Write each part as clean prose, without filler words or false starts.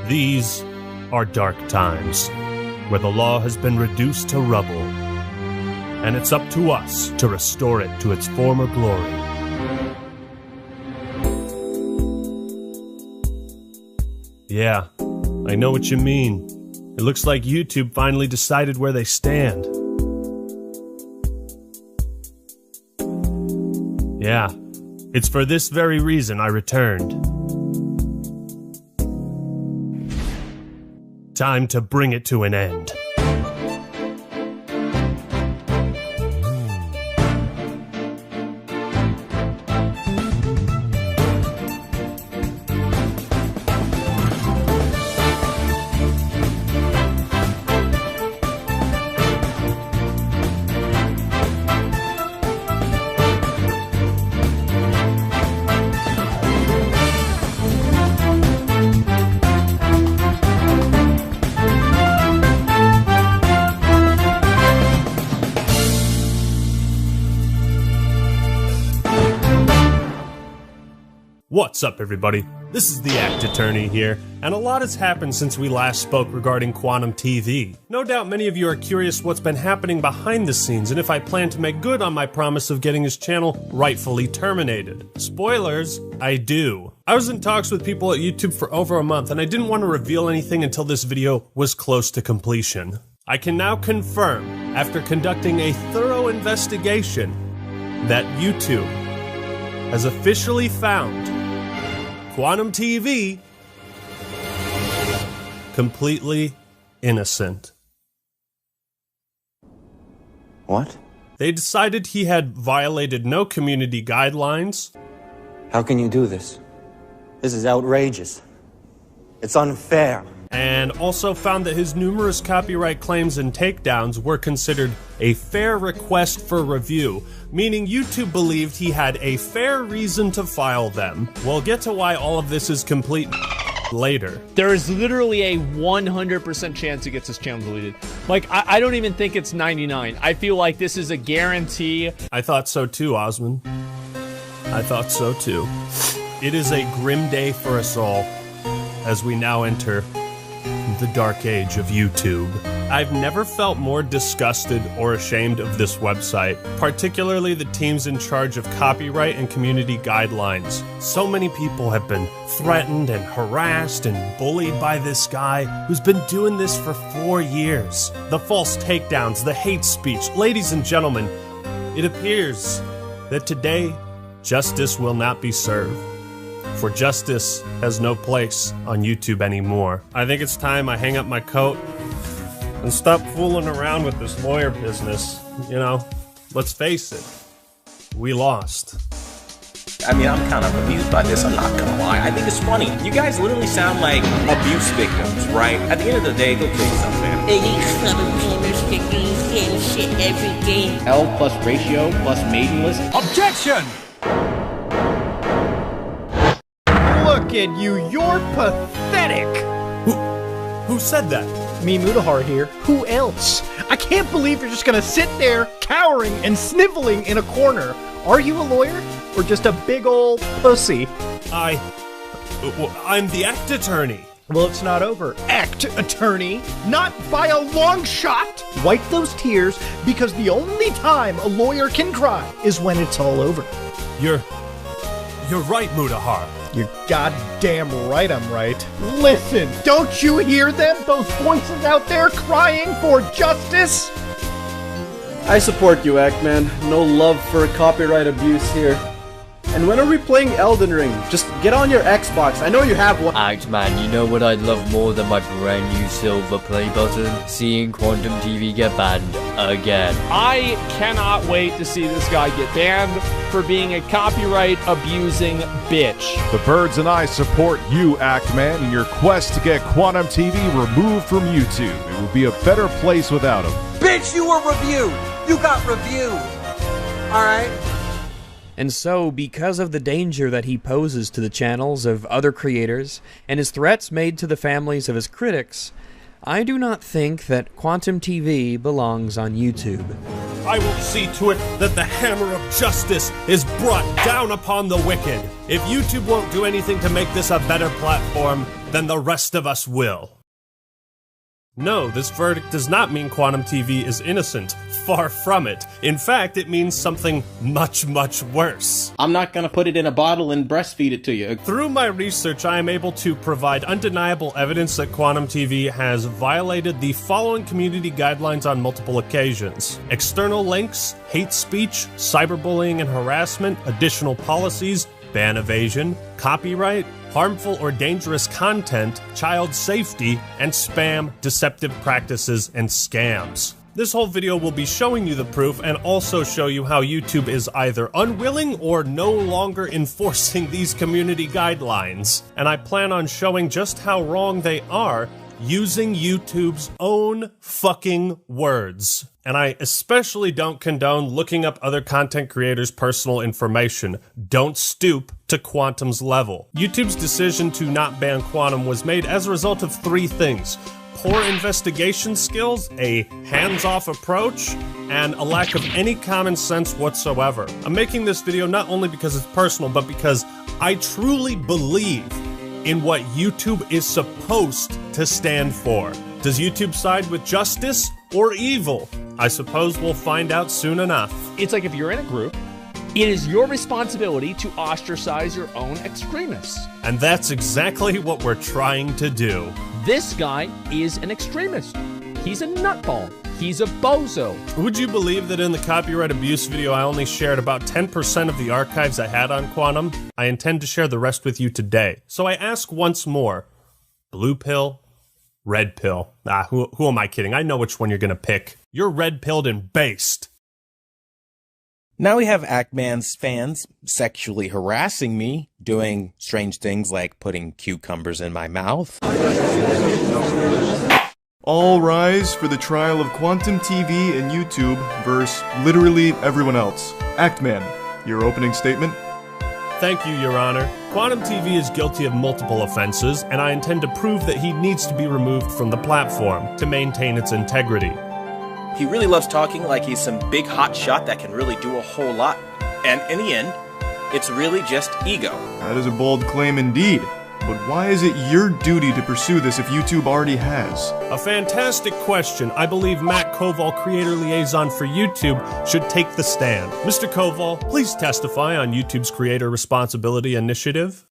These are dark times, where the law has been reduced to rubble, and it's up to us to restore it to its former glory. Yeah, I know what you mean. It looks like YouTube finally decided where they stand. Yeah, it's for this very reason I returned. Time to bring it to an end. What's up, everybody? This is the Act Attorney here, and a lot has happened since we last spoke regarding Quantum TV. No doubt many of you are curious what's been happening behind the scenes and if I plan to make good on my promise of getting his channel rightfully terminated. Spoilers, I do. I was in talks with people at YouTube for over a month, and I didn't want to reveal anything until this video was close to completion. I can now confirm, after conducting a thorough investigation, that YouTube has officially found Quantum TV completely innocent. What? They decided he had violated no community guidelines. How can you do this? This is outrageous. It's unfair. And also found that his numerous copyright claims and takedowns were considered a fair request for review, meaning YouTube believed he had a fair reason to file them. We'll get to why all of this is complete later. There is literally a 100% chance he gets his channel deleted. Like, I don't even think it's 99. I feel like this is a guarantee. I thought so too, Osman. I thought so too. It is a grim day for us all as we now enter the dark age of YouTube. I've never felt more disgusted or ashamed of this website, particularly the teams in charge of copyright and community guidelines. So many people have been threatened and harassed and bullied by this guy who's been doing this for 4 years. The false takedowns, the hate speech. Ladies and gentlemen, it appears that today justice will not be served. For justice has no place on YouTube anymore. I think it's time I hang up my coat and stop fooling around with this lawyer business. You know, let's face it, we lost. I mean, I'm kind of amused by this, I'm not gonna lie. I think it's funny. You guys literally sound like abuse victims, right? At the end of the day, go kill yourself, man. Shit every day. L plus ratio plus maidenless. Objection! Look at you, you're pathetic! Who said that? Me, Mutahar here. Who else? I can't believe you're just gonna sit there, cowering and sniveling in a corner. Are you a lawyer? Or just a big ol' pussy? I'm the Act Attorney. Well, it's not over. Act Attorney, not by a long shot! Wipe those tears, because the only time a lawyer can cry is when it's all over. You're right, Mutahar. You're goddamn right I'm right. Listen, don't you hear them? Those voices out there crying for justice? I support you, Ackman. No love for copyright abuse here. And when are we playing Elden Ring? Just get on your Xbox. I know you have one. Man, you know what I'd love more than my brand new silver play button? Seeing Quantum TV get banned again. I cannot wait to see this guy get banned for being a copyright abusing bitch. The Birds and I support you, Actman, in your quest to get Quantum TV removed from YouTube. It would be a better place without him. Bitch, you were reviewed! You got reviewed! Alright? And so, because of the danger that he poses to the channels of other creators, and his threats made to the families of his critics, I do not think that Quantum TV belongs on YouTube. I will see to it that the hammer of justice is brought down upon the wicked. If YouTube won't do anything to make this a better platform, then the rest of us will. No, this verdict does not mean Quantum TV is innocent. Far from it. In fact, it means something much, much worse. I'm not gonna put it in a bottle and breastfeed it to you. Through my research, I am able to provide undeniable evidence that Quantum TV has violated the following community guidelines on multiple occasions: external links, hate speech, cyberbullying and harassment, additional policies, ban evasion, copyright, harmful or dangerous content, child safety, and spam, deceptive practices, and scams. This whole video will be showing you the proof and also show you how YouTube is either unwilling or no longer enforcing these community guidelines. And I plan on showing just how wrong they are using YouTube's own fucking words. And I especially don't condone looking up other content creators' personal information. Don't stoop to Quantum's level. YouTube's decision to not ban Quantum was made as a result of three things: poor investigation skills, a hands-off approach, and a lack of any common sense whatsoever. I'm making this video not only because it's personal, but because I truly believe in what YouTube is supposed to stand for. Does YouTube side with justice or evil? I suppose we'll find out soon enough. It's like if you're in a group, it is your responsibility to ostracize your own extremists. And that's exactly what we're trying to do. This guy is an extremist. He's a nutball. He's a bozo. Would you believe that in the copyright abuse video I only shared about 10% of the archives I had on Quantum? I intend to share the rest with you today. So I ask once more, blue pill, red pill? Who am I kidding? I know which one you're gonna pick. You're red-pilled and based. Now we have Ackman's fans sexually harassing me, doing strange things like putting cucumbers in my mouth. All rise for the trial of Quantum TV and YouTube versus literally everyone else. Actman, your opening statement? Thank you, Your Honor. Quantum TV is guilty of multiple offenses, and I intend to prove that he needs to be removed from the platform to maintain its integrity. He really loves talking like he's some big hot shot that can really do a whole lot. And in the end, it's really just ego. That is a bold claim indeed. But why is it your duty to pursue this if YouTube already has? A fantastic question. I believe Matt Koval, creator liaison for YouTube, should take the stand. Mr. Koval, please testify on YouTube's Creator Responsibility Initiative.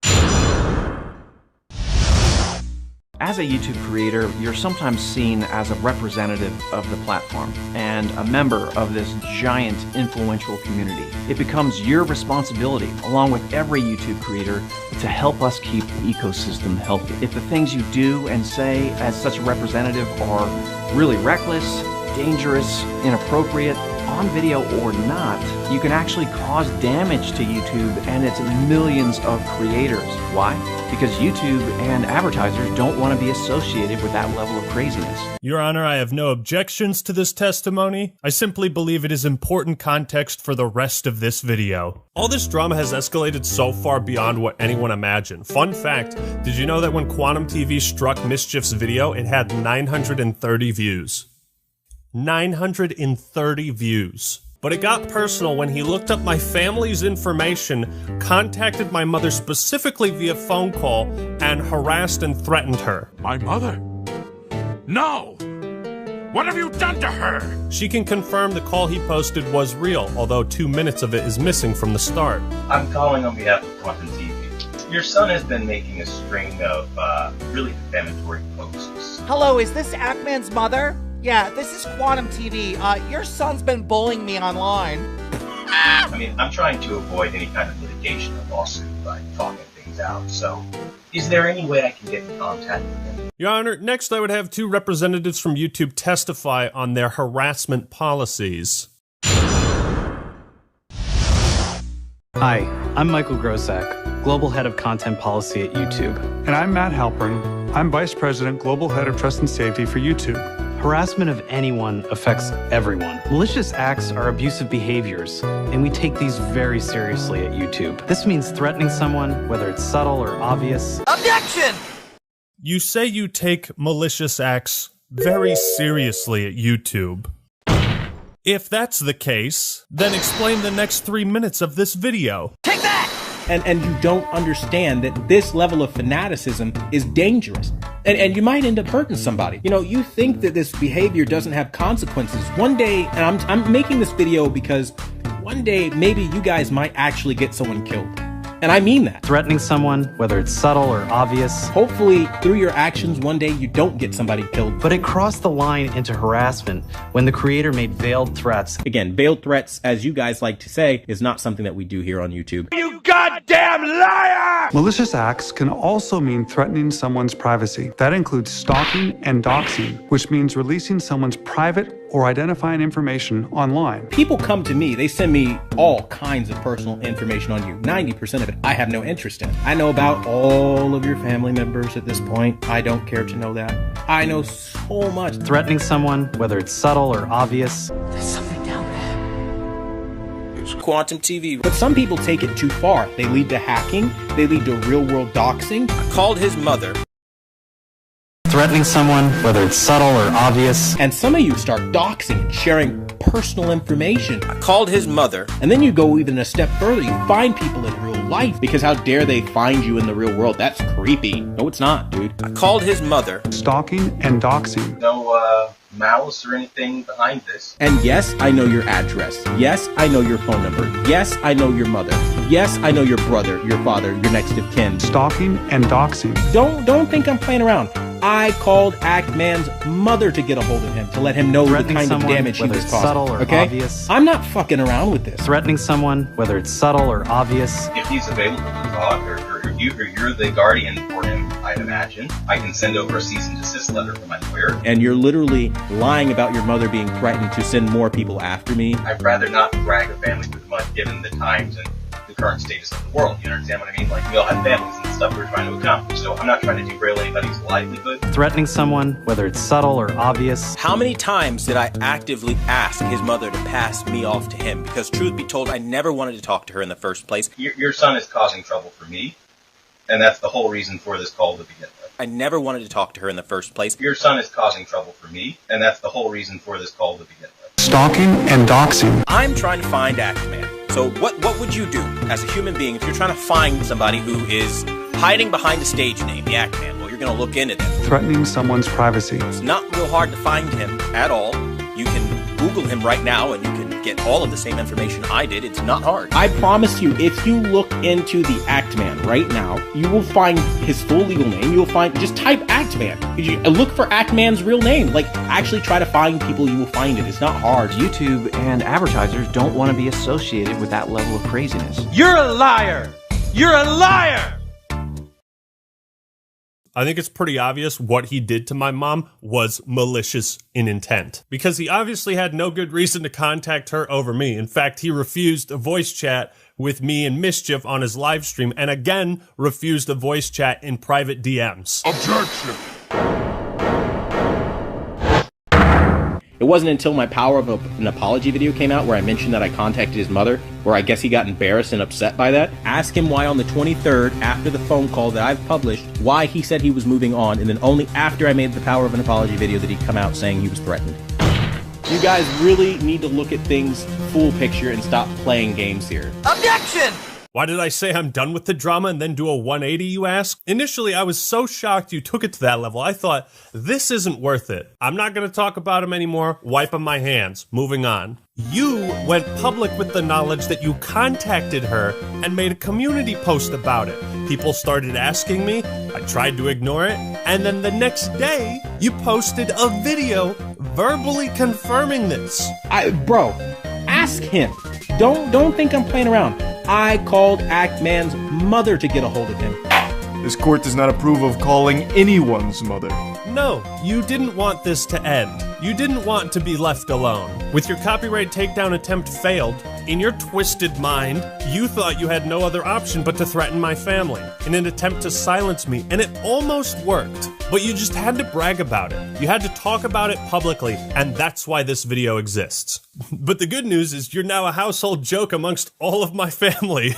As a YouTube creator, you're sometimes seen as a representative of the platform and a member of this giant influential community. It becomes your responsibility, along with every YouTube creator, to help us keep the ecosystem healthy. If the things you do and say as such a representative are really reckless, dangerous, inappropriate, on video or not, you can actually cause damage to YouTube and its millions of creators. Why? Because YouTube and advertisers don't want to be associated with that level of craziness. Your Honor, I have no objections to this testimony. I simply believe it is important context for the rest of this video. All this drama has escalated so far beyond what anyone imagined. Fun fact, did you know that when Quantum TV struck Mischief's video, it had 930 views? 930 views. But it got personal when he looked up my family's information, contacted my mother specifically via phone call, and harassed and threatened her. My mother? No! What have you done to her? She can confirm the call he posted was real, although 2 minutes of it is missing from the start. I'm calling on behalf of Quantum TV. Your son has been making a string of really defamatory posts. Hello, is this Ackman's mother? Yeah, this is Quantum TV. Your son's been bullying me online. I mean, I'm trying to avoid any kind of litigation or lawsuit by talking things out, so is there any way I can get in contact with him? Your Honor, next I would have 2 representatives from YouTube testify on their harassment policies. Hi, I'm Michael Grosak, Global Head of Content Policy at YouTube. And I'm Matt Halpern. I'm Vice President, Global Head of Trust and Safety for YouTube. Harassment of anyone affects everyone. Malicious acts are abusive behaviors, and we take these very seriously at YouTube. This means threatening someone, whether it's subtle or obvious. Objection! You say you take malicious acts very seriously at YouTube. If that's the case, then explain the next 3 minutes of this video. Take that! and you don't understand that this level of fanaticism is dangerous. And you might end up hurting somebody. You know, you think that this behavior doesn't have consequences. One day, and I'm making this video because one day maybe you guys might actually get someone killed. And I mean that. Threatening someone, whether it's subtle or obvious. Hopefully, through your actions, one day you don't get somebody killed. But it crossed the line into harassment when the creator made veiled threats. Again, veiled threats, as you guys like to say, is not something that we do here on YouTube. You goddamn liar! Malicious acts can also mean threatening someone's privacy. That includes stalking and doxing, which means releasing someone's private or identifying information online. People come to me, they send me all kinds of personal information on you. 90% of it I have no interest in. I know about all of your family members at this point. I don't care to know that. I know so much. Threatening someone, whether it's subtle or obvious. There's something down there. It's Quantum TV. But some people take it too far. They lead to hacking. They lead to real-world doxing. I called his mother. Threatening someone, whether it's subtle or obvious. And some of you start doxing and sharing personal information. I called his mother. And then you go even a step further. You find people in real life. Because how dare they find you in the real world? That's creepy. No, it's not, dude. I called his mother. Stalking and doxing. No, malice or anything behind this. And yes, I know your address. Yes, I know your phone number. Yes, I know your mother. Yes, I know your brother, your father, your next of kin. Stalking and doxing. Don't think I'm playing around. I called Act-Man's mother to get a hold of him, to let him know the kind of damage he was causing. Subtle or obvious. I'm not fucking around with this. Threatening someone, whether it's subtle or obvious. If he's available to talk, or you're the guardian for him, I'd imagine, I can send over a cease and desist letter from my lawyer. And you're literally lying about your mother being threatened to send more people after me. I'd rather not drag a family with mud given the times and the current status of the world. You understand what I mean? Like, we all have families and stuff we're trying to accomplish. So I'm not trying to derail anybody's livelihood. Threatening someone, whether it's subtle or obvious. How many times did I actively ask his mother to pass me off to him? Because truth be told, I never wanted to talk to her in the first place. Your son is causing trouble for me, and that's the whole reason for this call to begin with. I never wanted to talk to her in the first place. Your son is causing trouble for me, and that's the whole reason for this call to begin with. Stalking and doxing. I'm trying to find Act-Man. So what would you do as a human being if you're trying to find somebody who is hiding behind a stage name, the Act-Man? Well, you're going to look into them. Threatening someone's privacy. It's not real hard to find him at all. You can Google him right now and you can get all of the same information I did. It's not hard. I promise you, if you look into the Act-Man right now, you will find his full legal name. You'll find, just type Act-Man. Look for Act-Man's real name. Like, actually try to find people, you will find it. It's not hard. YouTube and advertisers don't want to be associated with that level of craziness. You're a liar! You're a liar! I think it's pretty obvious what he did to my mom was malicious in intent, because he obviously had no good reason to contact her over me. In fact, he refused a voice chat with me and Mischief on his live stream, and again refused a voice chat in private DMs. Objection! It wasn't until my Power of an Apology video came out where I mentioned that I contacted his mother, where I guess he got embarrassed and upset by that. Ask him why on the 23rd, after the phone call that I've published, why he said he was moving on, and then only after I made the Power of an Apology video did he come out saying he was threatened. You guys really need to look at things full picture and stop playing games here. Objection! Why did I say I'm done with the drama and then do a 180, you ask? Initially, I was so shocked you took it to that level. I thought, this isn't worth it. I'm not going to talk about him anymore. Wiping my hands. Moving on. You went public with the knowledge that you contacted her and made a community post about it. People started asking me. I tried to ignore it. And then the next day, you posted a video verbally confirming this. Bro, ask him. Don't think I'm playing around. I called Act-Man's mother to get a hold of him. This court does not approve of calling anyone's mother. No, you didn't want this to end. You didn't want to be left alone. With your copyright takedown attempt failed, in your twisted mind, you thought you had no other option but to threaten my family in an attempt to silence me, and it almost worked. But you just had to brag about it. You had to talk about it publicly, and that's why this video exists. But the good news is you're now a household joke amongst all of my family.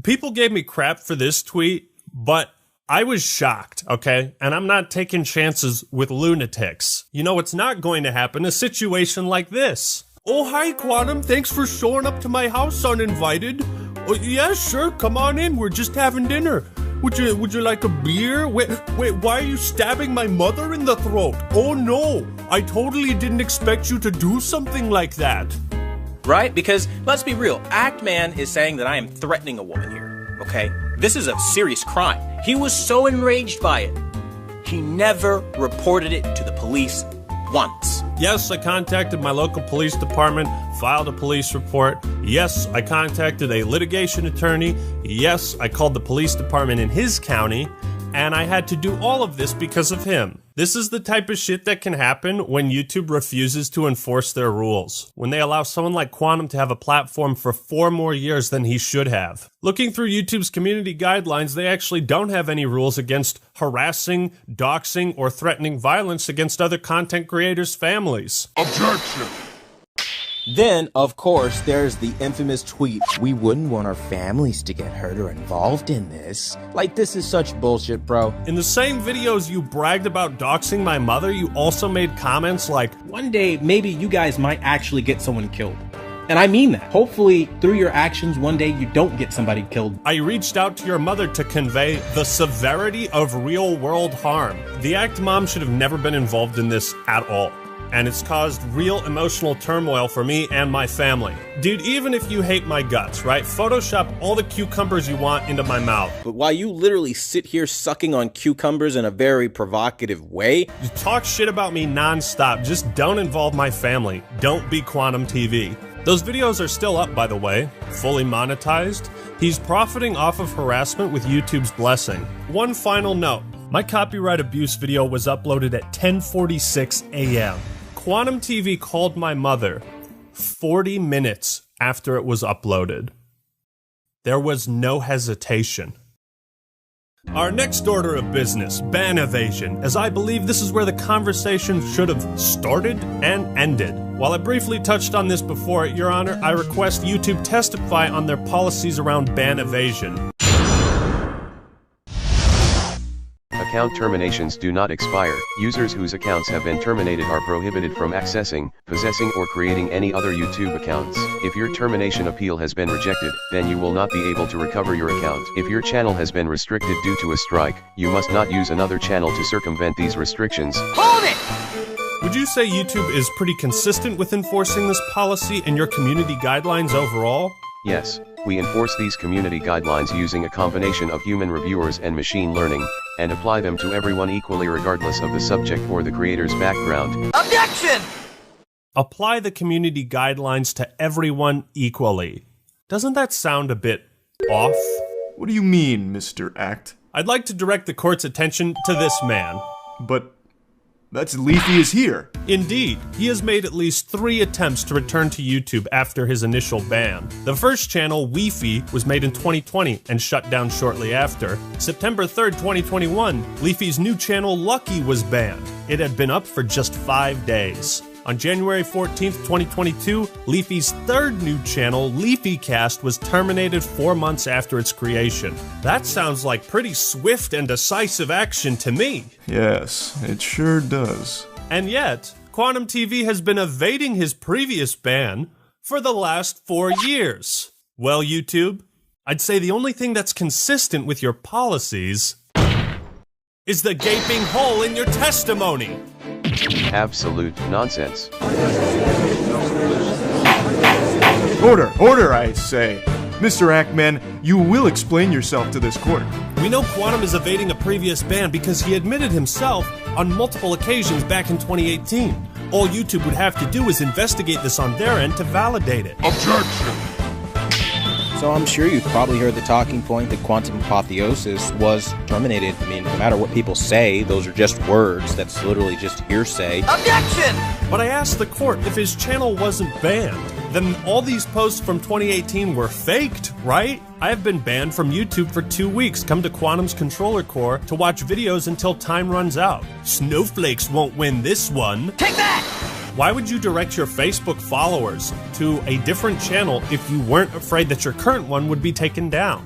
People gave me crap for this tweet, but I was shocked, okay? And I'm not taking chances with lunatics. You know what's not going to happen? A situation like this. Oh, hi, Quantum. Thanks for showing up to my house uninvited. Oh, yeah, sure, come on in, we're just having dinner. Would you like a beer? Wait, why are you stabbing my mother in the throat? Oh no, I totally didn't expect you to do something like that. Right? Because, let's be real, Act-Man is saying that I am threatening a woman here, okay? This is a serious crime. He was so enraged by it, he never reported it to the police once. Yes, I contacted my local police department, filed a police report. Yes, I contacted a litigation attorney. Yes, I called the police department in his county, and I had to do all of this because of him. This is the type of shit that can happen when YouTube refuses to enforce their rules. When they allow someone like Quantum to have a platform for 4 more years than he should have. Looking through YouTube's community guidelines, they actually don't have any rules against harassing, doxing, or threatening violence against other content creators' families. Objection! Then, of course, there's the infamous tweet, "We wouldn't want our families to get hurt or involved in this." Like, this is such bullshit, bro. In the same videos you bragged about doxing my mother, you also made comments like, "One day, maybe you guys might actually get someone killed." And I mean that. Hopefully, through your actions, one day you don't get somebody killed. I reached out to your mother to convey the severity of real-world harm. The Act Mom should have never been involved in this at all. And it's caused real emotional turmoil for me and my family. Dude, even if you hate my guts, right? Photoshop all the cucumbers you want into my mouth. But while you literally sit here sucking on cucumbers in a very provocative way, you talk shit about me nonstop. Just don't involve my family. Don't be Quantum TV. Those videos are still up, by the way, fully monetized. He's profiting off of harassment with YouTube's blessing. One final note. My copyright abuse video was uploaded at 10:46 a.m. Quantum TV called my mother 40 minutes after it was uploaded. There was no hesitation. Our next order of business, ban evasion, as I believe this is where the conversation should have started and ended. While I briefly touched on this before, Your Honor, I request YouTube testify on their policies around ban evasion. Account terminations do not expire. Users whose accounts have been terminated are prohibited from accessing, possessing, or creating any other YouTube accounts. If your termination appeal has been rejected, then you will not be able to recover your account. If your channel has been restricted due to a strike, you must not use another channel to circumvent these restrictions. Hold it! Would you say YouTube is pretty consistent with enforcing this policy and your community guidelines overall? Yes, we enforce these community guidelines using a combination of human reviewers and machine learning, and apply them to everyone equally regardless of the subject or the creator's background. Objection! Apply the community guidelines to everyone equally. Doesn't that sound a bit off? What do you mean, Mr. Act? I'd like to direct the court's attention to this man. But that's Leafy is here. Indeed, he has made at least 3 attempts to return to YouTube after his initial ban. The first channel, Leafy, was made in 2020 and shut down shortly after. September 3rd, 2021, Leafy's new channel, Lucky, was banned. It had been up for just 5 days. On January 14th, 2022, Leafy's 3rd new channel, LeafyCast, was terminated 4 months after its creation. That sounds like pretty swift and decisive action to me. Yes, it sure does. And yet, Quantum TV has been evading his previous ban for the last 4 years. Well, YouTube, I'd say the only thing that's consistent with your policies is the gaping hole in your testimony. Absolute nonsense. Order, I say. Mr. Ackman, you will explain yourself to this court. We know Quantum is evading a previous ban because he admitted himself on multiple occasions back in 2018. All YouTube would have to do is investigate this on their end to validate it. Objection! So I'm sure you've probably heard the talking point that Quantum Apotheosis was terminated. I mean, no matter what people say, those are just words. That's literally just hearsay. Objection! But I asked the court if his channel wasn't banned, then all these posts from 2018 were faked, right? I have been banned from YouTube for 2 weeks. Come to Quantum's controller core to watch videos until time runs out. Snowflakes won't win this one. Take that! Why would you direct your Facebook followers to a different channel if you weren't afraid that your current one would be taken down?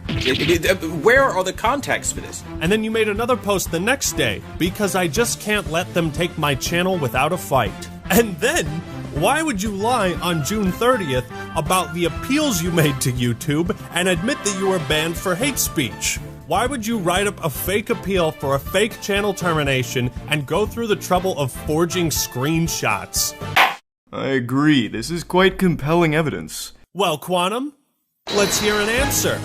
Where are the contacts for this? And then you made another post the next day, because I just can't let them take my channel without a fight. And then, why would you lie on June 30th about the appeals you made to YouTube and admit that you were banned for hate speech. Why would you write up a fake appeal for a fake channel termination and go through the trouble of forging screenshots? I agree, this is quite compelling evidence. Well, Quantum, let's hear an answer.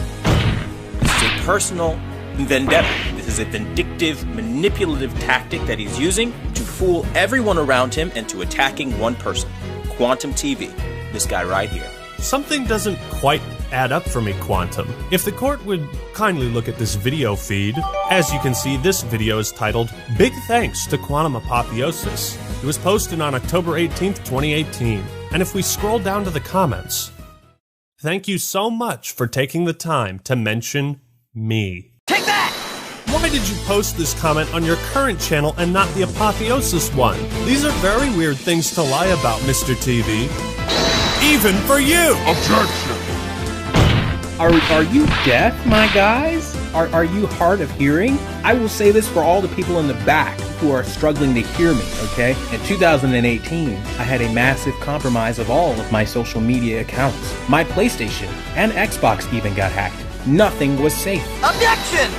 This is a personal vendetta. This is a vindictive, manipulative tactic that he's using to fool everyone around him into attacking one person. Quantum TV. This guy right here. Something doesn't quite add up for me, Quantum. If the court would kindly look at this video feed, as you can see, this video is titled, Big Thanks to Quantum Apotheosis. It was posted on October 18th, 2018. And if we scroll down to the comments, thank you so much for taking the time to mention me. Take that! Why did you post this comment on your current channel and not the Apotheosis one? These are very weird things to lie about, Mr. TV. Even for you! Objection! Are you deaf, my guys? Are you hard of hearing? I will say this for all the people in the back who are struggling to hear me, okay? In 2018, I had a massive compromise of all of my social media accounts. My PlayStation and Xbox even got hacked. Nothing was safe. Objection!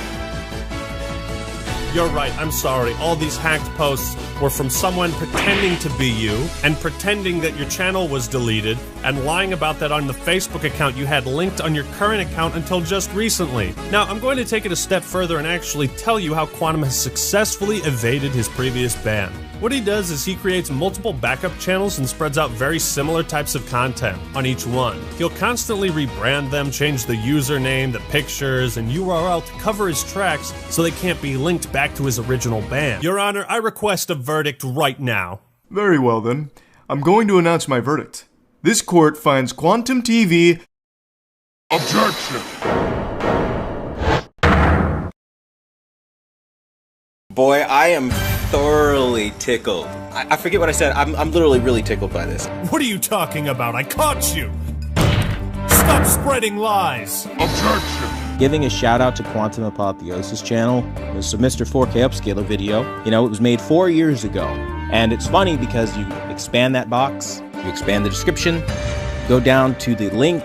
You're right, I'm sorry. All these hacked posts were from someone pretending to be you, and pretending that your channel was deleted, and lying about that on the Facebook account you had linked on your current account until just recently. Now, I'm going to take it a step further and actually tell you how Quantum has successfully evaded his previous ban. What he does is he creates multiple backup channels and spreads out very similar types of content on each one. He'll constantly rebrand them, change the username, the pictures, and URL to cover his tracks so they can't be linked back to his original ban. Your Honor, I request a verdict right now. Very well then. I'm going to announce my verdict. This court finds Quantum TV... Objection! Boy, I am thoroughly tickled. I forget what I said. I'm literally really tickled by this. What are you talking about? I caught you! Stop spreading lies! Objection! Giving a shout out to Quantum Apotheosis channel. There's a Mr. 4K Upscaler video. You know, it was made 4 years ago. And it's funny because you expand that box, you expand the description, go down to the link,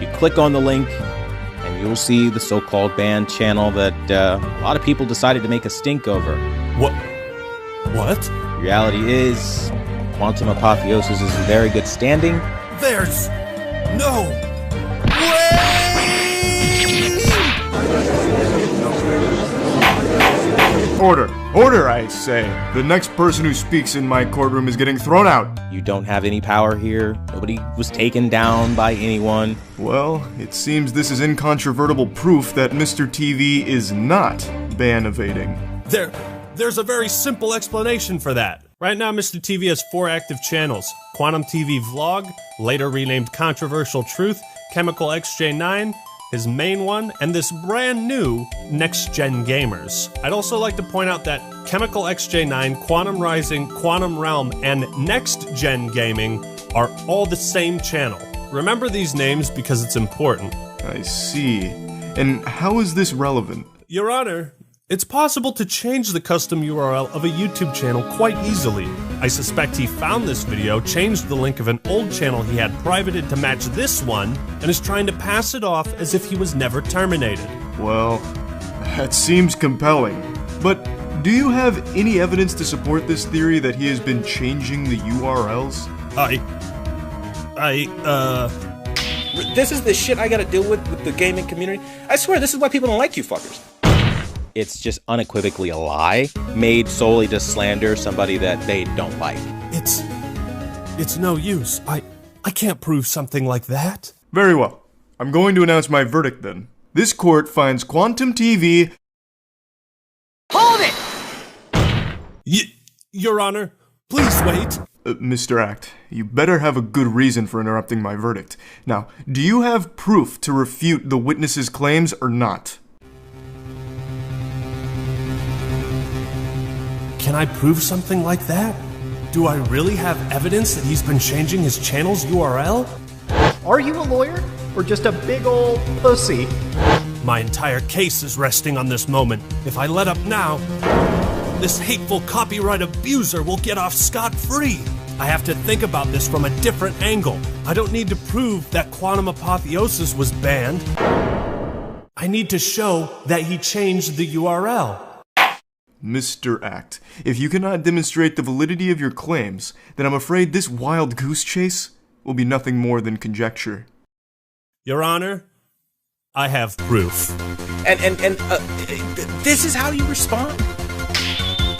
you click on the link, and you'll see the so-called banned channel that a lot of people decided to make a stink over. What? The reality is, Quantum Apotheosis is in very good standing. There's no way! Order! Order, I say! The next person who speaks in my courtroom is getting thrown out! You don't have any power here. Nobody was taken down by anyone. Well, it seems this is incontrovertible proof that Mr. TV is not ban evading. There's a very simple explanation for that. Right now, Mr. TV has 4 active channels. Quantum TV Vlog, later renamed Controversial Truth, Chemical XJ9, his main one, and this brand new Next Gen Gamers. I'd also like to point out that Chemical XJ9, Quantum Rising, Quantum Realm, and Next Gen Gaming are all the same channel. Remember these names because it's important. I see. And how is this relevant? Your Honor, it's possible to change the custom URL of a YouTube channel quite easily. I suspect he found this video, changed the link of an old channel he had privated to match this one, and is trying to pass it off as if he was never terminated. Well, that seems compelling. But do you have any evidence to support this theory that he has been changing the URLs? This is the shit I gotta deal with the gaming community. I swear, this is why people don't like you fuckers. It's just unequivocally a lie, made solely to slander somebody that they don't like. It's no use. I can't prove something like that. Very well. I'm going to announce my verdict then. This court finds Quantum TV... Hold it! Your Honor, please wait. Mr. Act, you better have a good reason for interrupting my verdict. Now, do you have proof to refute the witness's claims or not? Can I prove something like that? Do I really have evidence that he's been changing his channel's URL? Are you a lawyer? Or just a big old pussy? My entire case is resting on this moment. If I let up now, this hateful copyright abuser will get off scot-free. I have to think about this from a different angle. I don't need to prove that Quantum Apotheosis was banned. I need to show that he changed the URL. Mr. Act, if you cannot demonstrate the validity of your claims, then I'm afraid this wild goose chase will be nothing more than conjecture. Your Honor, I have proof. And this is how you respond?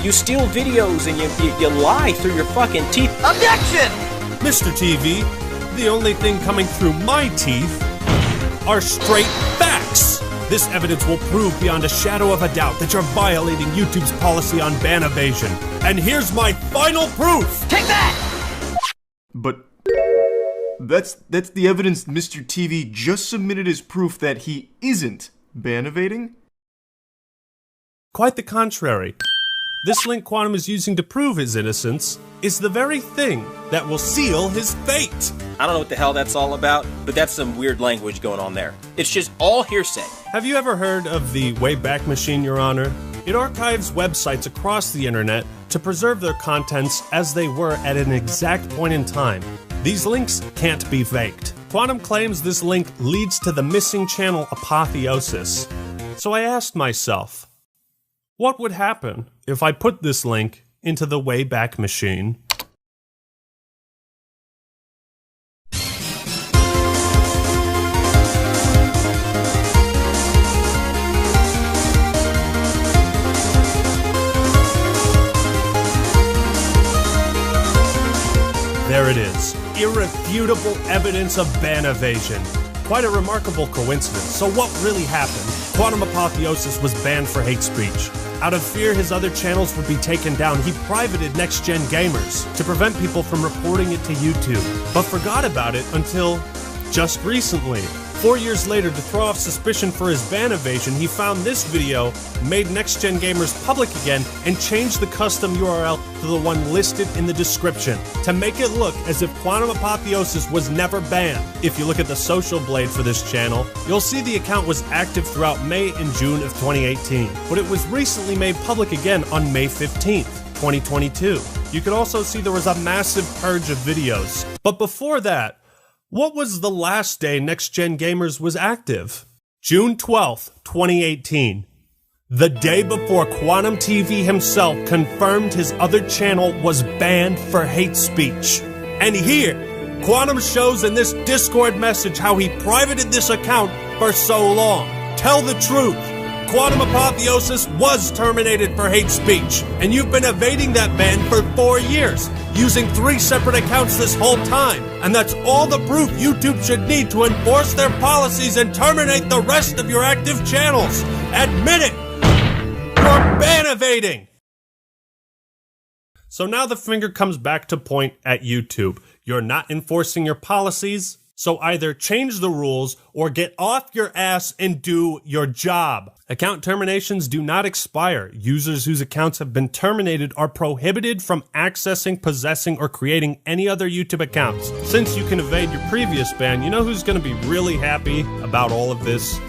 You steal videos and you lie through your fucking teeth. Objection! Mr. TV, the only thing coming through my teeth are straight facts. This evidence will prove beyond a shadow of a doubt that you're violating YouTube's policy on ban evasion. And here's my final proof! Take that! But that's the evidence Mr. TV just submitted as proof that he isn't ban evading? Quite the contrary. This link Quantum is using to prove his innocence is the very thing that will seal his fate. I don't know what the hell that's all about, but that's some weird language going on there. It's just all hearsay. Have you ever heard of the Wayback Machine, Your Honor? It archives websites across the internet to preserve their contents as they were at an exact point in time. These links can't be faked. Quantum claims this link leads to the missing channel Apotheosis. So I asked myself, what would happen if I put this link into the Wayback Machine? There it is. Irrefutable evidence of ban evasion. Quite a remarkable coincidence. So what really happened? Quantum Apotheosis was banned for hate speech. Out of fear his other channels would be taken down, he privated Next Gen Gamers to prevent people from reporting it to YouTube, but forgot about it until just recently. 4 years later, to throw off suspicion for his ban evasion, he found this video, made Next Gen Gamers public again, and changed the custom URL to the one listed in the description to make it look as if Quantum Apotheosis was never banned. If you look at the social blade for this channel, you'll see the account was active throughout May and June of 2018, but it was recently made public again on May 15th, 2022. You can also see there was a massive purge of videos. But before that, what was the last day Next Gen Gamers was active? June 12th, 2018. The day before Quantum TV himself confirmed his other channel was banned for hate speech. And here, Quantum shows in this Discord message how he privated this account for so long. Tell the truth. Quantum Apotheosis was terminated for hate speech, and you've been evading that ban for 4 years, using 3 separate accounts this whole time, and that's all the proof YouTube should need to enforce their policies and terminate the rest of your active channels. Admit it! You're ban evading! So now the finger comes back to point at YouTube. You're not enforcing your policies, so either change the rules or get off your ass and do your job. Account terminations do not expire. Users whose accounts have been terminated are prohibited from accessing, possessing, or creating any other YouTube accounts. Since you can evade your previous ban, you know who's going to be really happy about all of this?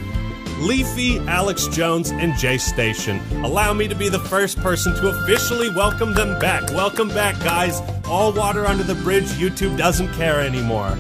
Leafy, Alex Jones, and Jay Station. Allow me to be the first person to officially welcome them back. Welcome back, guys. All water under the bridge. YouTube doesn't care anymore.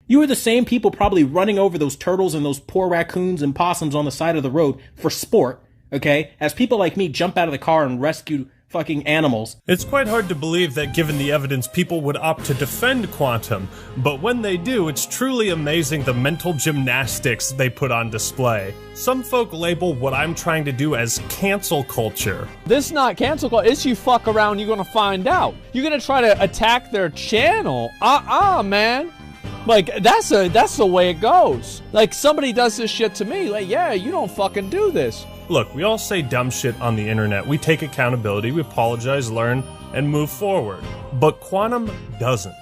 You are the same people probably running over those turtles and those poor raccoons and possums on the side of the road for sport, okay? As people like me jump out of the car and rescue fucking animals. It's quite hard to believe that given the evidence, people would opt to defend Quantum, but when they do, it's truly amazing the mental gymnastics they put on display. Some folk label what I'm trying to do as cancel culture. This is not cancel culture, it's you fuck around, you're gonna find out. You're gonna try to attack their channel? Man. Like, that's the way it goes. Like, somebody does this shit to me, like, yeah, you don't fucking do this. Look, we all say dumb shit on the internet. We take accountability, we apologize, learn, and move forward. But Quantum doesn't.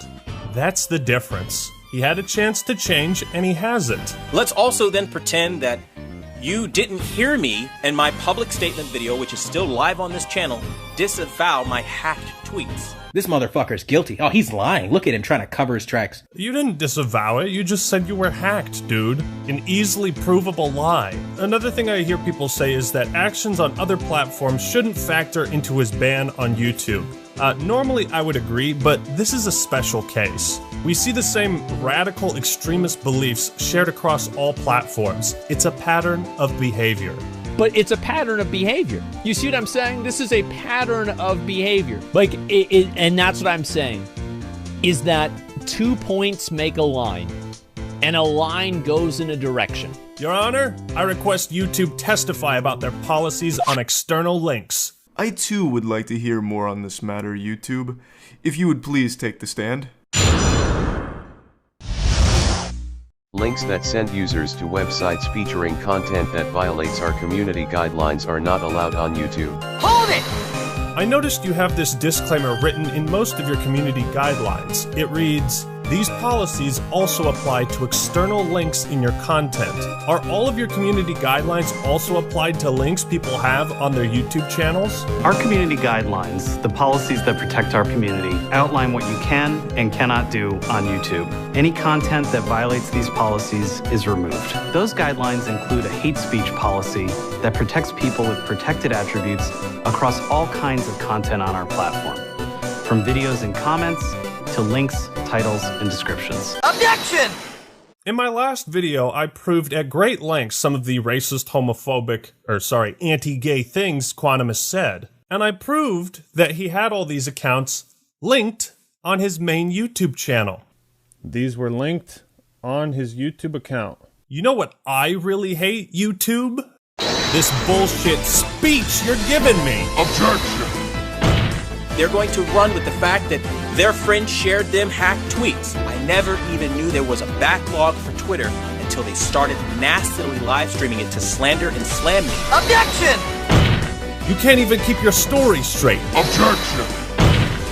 That's the difference. He had a chance to change, and he hasn't. Let's also then pretend that You didn't hear me in my public statement video, which is still live on this channel, disavow my hacked tweets. This motherfucker's guilty. Oh, he's lying. Look at him trying to cover his tracks. You didn't disavow it, you just said you were hacked, dude. An easily provable lie. Another thing I hear people say is that actions on other platforms shouldn't factor into his ban on YouTube. Normally I would agree, but this is a special case. We see the same radical extremist beliefs shared across all platforms. It's a pattern of behavior. But it's a pattern of behavior. You see what I'm saying? This is a pattern of behavior. Like, and that's what I'm saying, is that 2 points make a line, and a line goes in a direction. Your Honor, I request YouTube testify about their policies on external links. I too would like to hear more on this matter, YouTube. If you would please take the stand. Links that send users to websites featuring content that violates our community guidelines are not allowed on YouTube. Hold it! I noticed you have this disclaimer written in most of your community guidelines. It reads, "These policies also apply to external links in your content." Are all of your community guidelines also applied to links people have on their YouTube channels? Our community guidelines, the policies that protect our community, outline what you can and cannot do on YouTube. Any content that violates these policies is removed. Those guidelines include a hate speech policy that protects people with protected attributes across all kinds of content on our platform, from videos and comments to links, titles, and descriptions. Objection! In my last video, I proved at great length some of the racist, homophobic, anti-gay things Quantum has said. And I proved that he had all these accounts linked on his main YouTube channel. These were linked on his YouTube account. You know what I really hate, YouTube? This bullshit speech you're giving me. Objection! They're going to run with the fact that their friend shared them hacked tweets. I never even knew there was a backlog for Twitter until they started nastily live streaming it to slander and slam me. Objection! You can't even keep your story straight. Objection!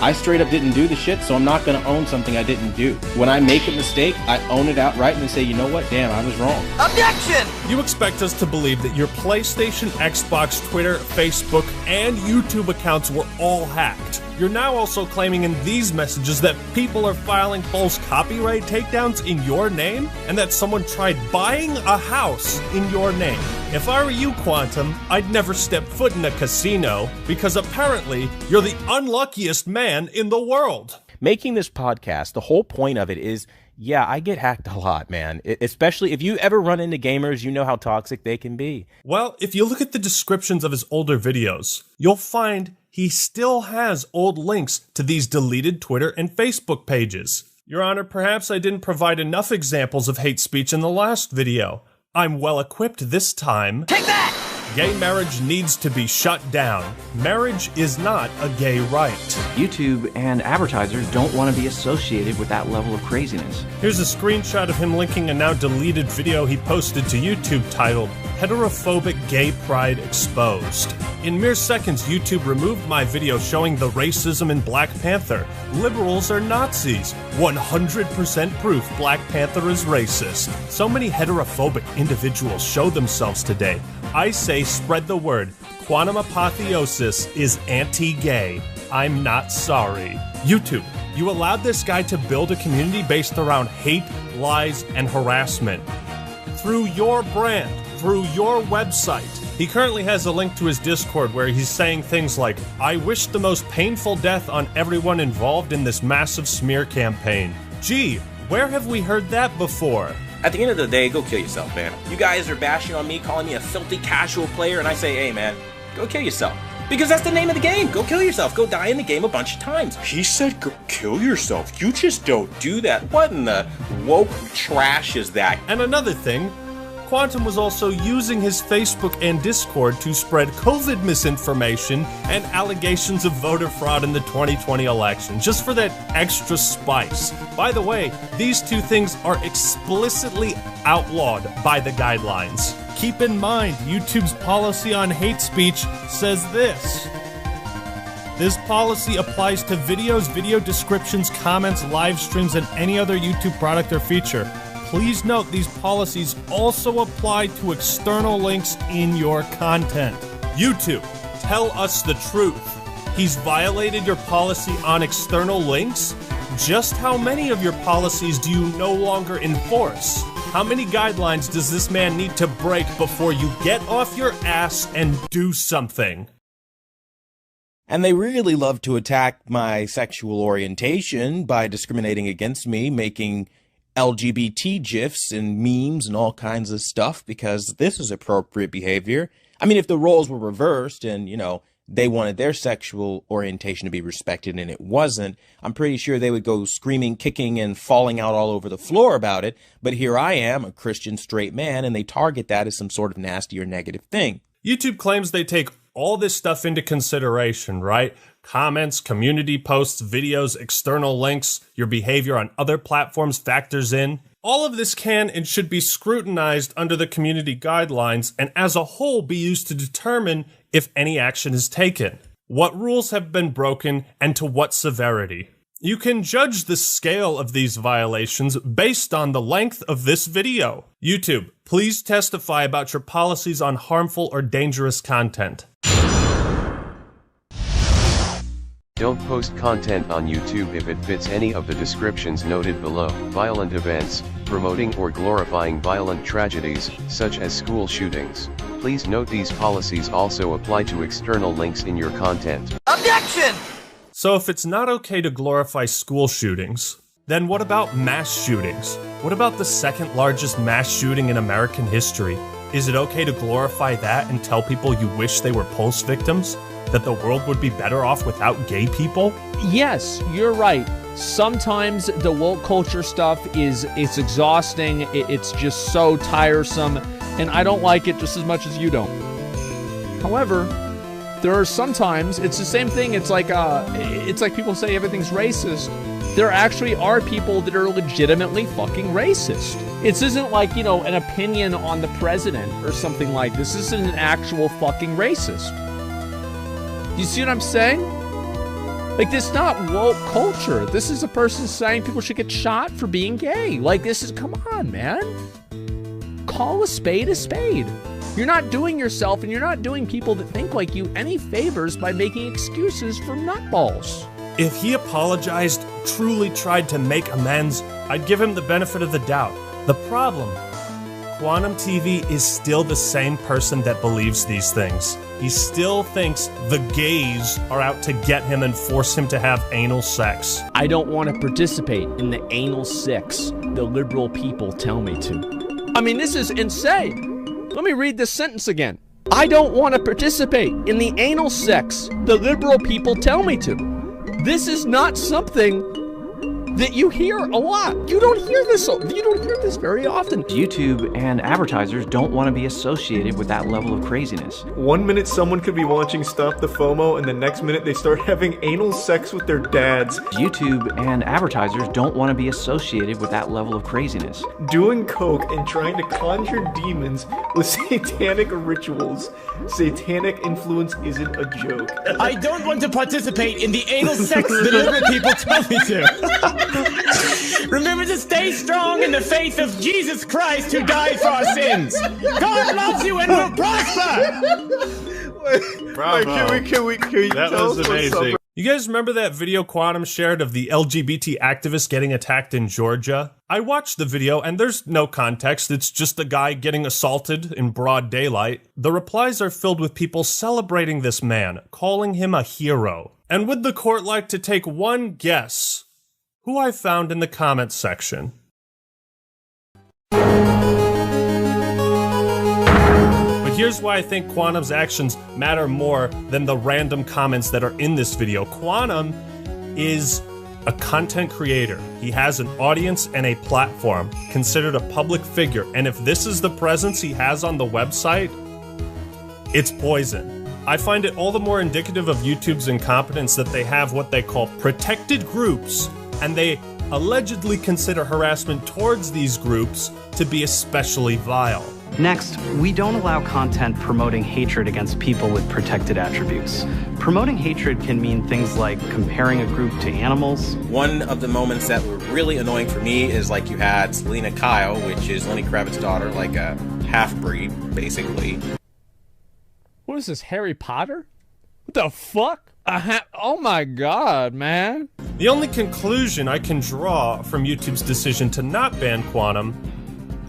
I straight up didn't do the shit, so I'm not gonna own something I didn't do. When I make a mistake, I own it outright and say, you know what, damn, I was wrong. Objection! You expect us to believe that your PlayStation, Xbox, Twitter, Facebook, and YouTube accounts were all hacked. You're now also claiming in these messages that people are filing false copyright takedowns in your name, and that someone tried buying a house in your name. If I were you, Quantum, I'd never step foot in a casino, because apparently you're the unluckiest man in the world. Making this podcast, the whole point of it is, yeah, I get hacked a lot, man. Especially if you ever run into gamers, you know how toxic they can be. Well, if you look at the descriptions of his older videos, you'll find he still has old links to these deleted Twitter and Facebook pages. Your Honor, perhaps I didn't provide enough examples of hate speech in the last video. I'm well equipped this time. Take that! Gay marriage needs to be shut down. Marriage is not a gay right. YouTube and advertisers don't want to be associated with that level of craziness. Here's a screenshot of him linking a now deleted video he posted to YouTube titled, "Heterophobic Gay Pride Exposed." In mere seconds, YouTube removed my video showing the racism in Black Panther. Liberals are Nazis. 100% proof Black Panther is racist. So many heterophobic individuals show themselves today. I say spread the word. Quantum Apotheosis is anti-gay. I'm not sorry. YouTube, you allowed this guy to build a community based around hate, lies, and harassment. Through your brand, through your website. He currently has a link to his Discord where he's saying things like, "I wish the most painful death on everyone involved in this massive smear campaign." Gee, where have we heard that before? At the end of the day, go kill yourself, man. You guys are bashing on me, calling me a filthy casual player, and I say, hey, man, go kill yourself. Because that's the name of the game. Go kill yourself. Go die in the game a bunch of times. He said go kill yourself. You just don't do that. What in the woke trash is that? And another thing, Quantum was also using his Facebook and Discord to spread COVID misinformation and allegations of voter fraud in the 2020 election, just for that extra spice. By the way, these two things are explicitly outlawed by the guidelines. Keep in mind, YouTube's policy on hate speech says this. This policy applies to videos, video descriptions, comments, live streams, and any other YouTube product or feature. Please note these policies also apply to external links in your content. YouTube, tell us the truth. He's violated your policy on external links? Just how many of your policies do you no longer enforce? How many guidelines does this man need to break before you get off your ass and do something? And they really love to attack my sexual orientation by discriminating against me, making LGBT GIFs and memes and all kinds of stuff, because this is appropriate behavior. I mean, if the roles were reversed and, you know, they wanted their sexual orientation to be respected and it wasn't, I'm pretty sure they would go screaming, kicking, and falling out all over the floor about it. But here I am, a Christian straight man, and they target that as some sort of nasty or negative thing. YouTube claims they take all this stuff into consideration, right? Comments, community posts, videos, external links, your behavior on other platforms factors in. All of this can and should be scrutinized under the community guidelines and as a whole be used to determine if any action is taken, what rules have been broken, and to what severity. You can judge the scale of these violations based on the length of this video. YouTube, please testify about your policies on harmful or dangerous content. Don't post content on YouTube if it fits any of the descriptions noted below. Violent events, promoting or glorifying violent tragedies, such as school shootings. Please note these policies also apply to external links in your content. Objection! So if it's not okay to glorify school shootings, then what about mass shootings? What about the second largest mass shooting in American history? Is it okay to glorify that and tell people you wish they were Pulse victims? That the world would be better off without gay people? Yes, you're right. Sometimes the woke culture stuff it's exhausting, it's just so tiresome, and I don't like it just as much as you don't. However, there are sometimes, it's the same thing, it's like people say everything's racist. There actually are people that are legitimately fucking racist. This isn't like, you know, an opinion on the president or something like this. This isn't an actual fucking racist. You see what I'm saying? Like, this is not woke culture. This is a person saying people should get shot for being gay. Like, this is, come on, man. Call a spade a spade. You're not doing yourself and you're not doing people that think like you any favors by making excuses for nutballs. If he apologized, truly tried to make amends, I'd give him the benefit of the doubt. The problem, Quantum TV is still the same person that believes these things. He still thinks the gays are out to get him and force him to have anal sex. I don't want to participate in the anal sex the liberal people tell me to. I mean, this is insane. Let me read this sentence again. I don't want to participate in the anal sex the liberal people tell me to. This is not something that you hear a lot. You don't hear this very often. YouTube and advertisers don't want to be associated with that level of craziness. 1 minute someone could be watching Stop the FOMO and the next minute they start having anal sex with their dads. YouTube and advertisers don't want to be associated with that level of craziness. Doing coke and trying to conjure demons with satanic rituals. Satanic influence isn't a joke. I don't want to participate in the anal sex the liberal people tell me to. Remember to stay strong in the faith of Jesus Christ who died for our sins. God loves you and will prosper. Bravo. Can we that tell was amazing. You guys remember that video Quantum shared of the LGBT activist getting attacked in Georgia? I watched the video and there's no context. It's just a guy getting assaulted in broad daylight. The replies are filled with people celebrating this man, calling him a hero. And would the court like to take one guess who I found in the comments section? But here's why I think Quantum's actions matter more than the random comments that are in this video. Quantum is a content creator. He has an audience and a platform, considered a public figure. And if this is the presence he has on the website, it's poison. I find it all the more indicative of YouTube's incompetence that they have what they call protected groups, and they allegedly consider harassment towards these groups to be especially vile. Next, we don't allow content promoting hatred against people with protected attributes. Promoting hatred can mean things like comparing a group to animals. One of the moments that were really annoying for me is like you had Selena Kyle, which is Lenny Kravitz's daughter, like a half-breed, basically. What is this, Harry Potter? What the fuck? Oh my god, man. The only conclusion I can draw from YouTube's decision to not ban Quantum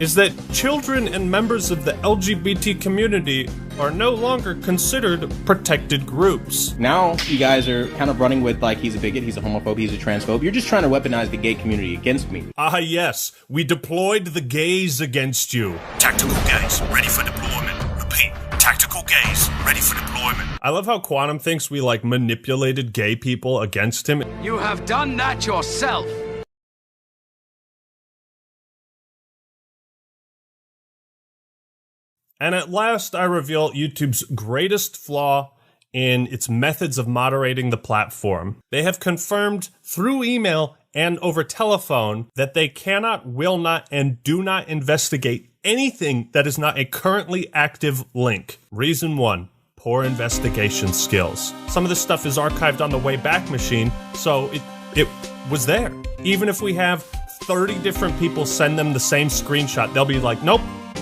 is that children and members of the LGBT community are no longer considered protected groups. Now you guys are kind of running with like he's a bigot, he's a homophobe, he's a transphobe. You're just trying to weaponize the gay community against me. Ah yes, we deployed the gays against you. Tactical gays, ready for deployment. Repeat, tactical gays, ready for deployment. I love how Quantum thinks we like manipulated gay people against him. You have done that yourself. And at last, I reveal YouTube's greatest flaw in its methods of moderating the platform. They have confirmed through email and over telephone that they cannot, will not, and do not investigate anything that is not a currently active link. Reason 1, poor investigation skills. Some of this stuff is archived on the Wayback Machine, so it was there. Even if we have 30 different people send them the same screenshot, they'll be like, nope.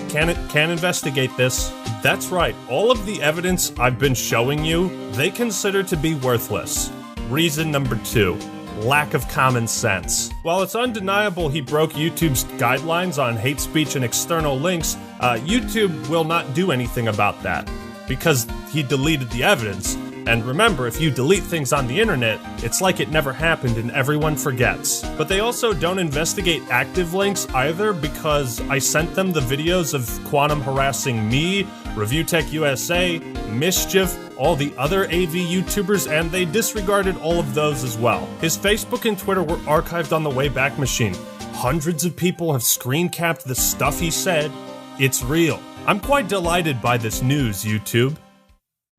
Can't investigate this. That's right, all of the evidence I've been showing you, they consider to be worthless. Reason number 2, lack of common sense. While it's undeniable he broke YouTube's guidelines on hate speech and external links, YouTube will not do anything about that because he deleted the evidence. And remember, if you delete things on the internet, it's like it never happened and everyone forgets. But they also don't investigate active links either because I sent them the videos of Quantum harassing me, Review Tech USA, Mischief, all the other AV YouTubers, and they disregarded all of those as well. His Facebook and Twitter were archived on the Wayback Machine. Hundreds of people have screen capped the stuff he said. It's real. I'm quite delighted by this news, YouTube.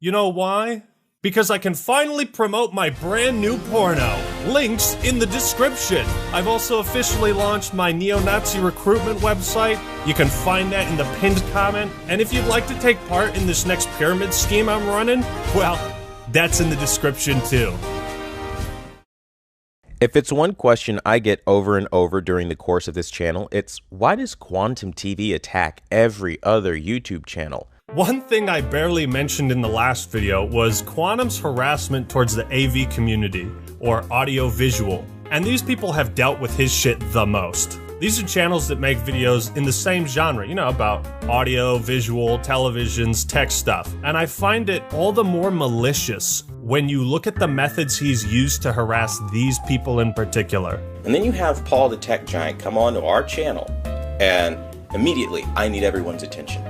You know why? Because I can finally promote my brand new porno. Links in the description. I've also officially launched my neo-Nazi recruitment website. You can find that in the pinned comment. And if you'd like to take part in this next pyramid scheme I'm running, well, that's in the description too. If it's one question I get over and over during the course of this channel, it's why does Quantum TV attack every other YouTube channel? One thing I barely mentioned in the last video was Quantum's harassment towards the AV community, or audio-visual, and these people have dealt with his shit the most. These are channels that make videos in the same genre, you know, about audio, visual, televisions, tech stuff, and I find it all the more malicious when you look at the methods he's used to harass these people in particular. And then you have Paul the Tech Giant come onto our channel, and immediately, I need everyone's attention.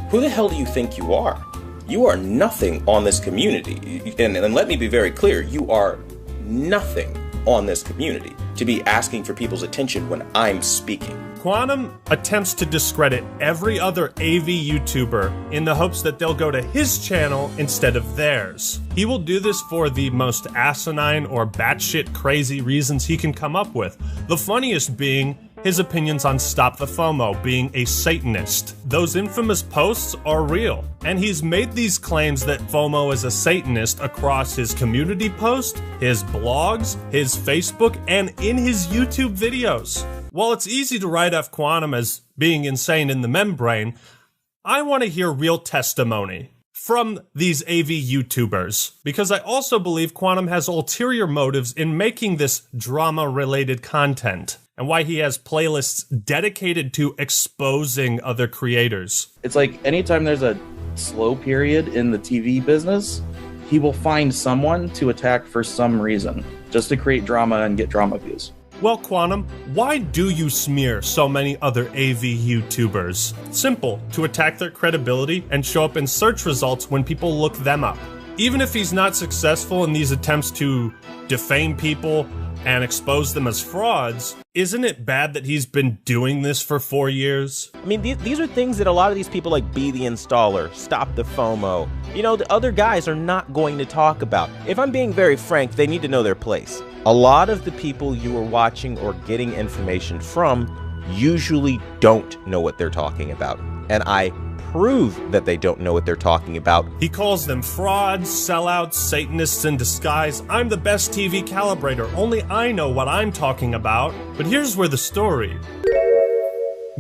Who the hell do you think you are? You are nothing on this community. And let me be very clear, you are nothing on this community to be asking for people's attention when I'm speaking. Quantum attempts to discredit every other AV YouTuber in the hopes that they'll go to his channel instead of theirs. He will do this for the most asinine or batshit crazy reasons he can come up with. The funniest being his opinions on Stop the FOMO, being a Satanist. Those infamous posts are real, and he's made these claims that FOMO is a Satanist across his community post, his blogs, his Facebook, and in his YouTube videos. While it's easy to write off Quantum as being insane in the membrane, I want to hear real testimony from these AV YouTubers, because I also believe Quantum has ulterior motives in making this drama-related content, and why he has playlists dedicated to exposing other creators. It's like anytime there's a slow period in the TV business, he will find someone to attack for some reason, just to create drama and get drama views. Well, Quantum, why do you smear so many other AV YouTubers? Simple, to attack their credibility and show up in search results when people look them up. Even if he's not successful in these attempts to defame people and expose them as frauds, isn't it bad that he's been doing this for 4 years? I mean, these are things that a lot of these people like Be the Installer, Stop the FOMO, you know, the other guys are not going to talk about. If I'm being very frank, they need to know their place. A lot of the people you are watching or getting information from usually don't know what they're talking about. And I prove that they don't know what they're talking about. He calls them frauds, sellouts, Satanists in disguise. I'm the best TV calibrator. Only I know what I'm talking about. But here's where the story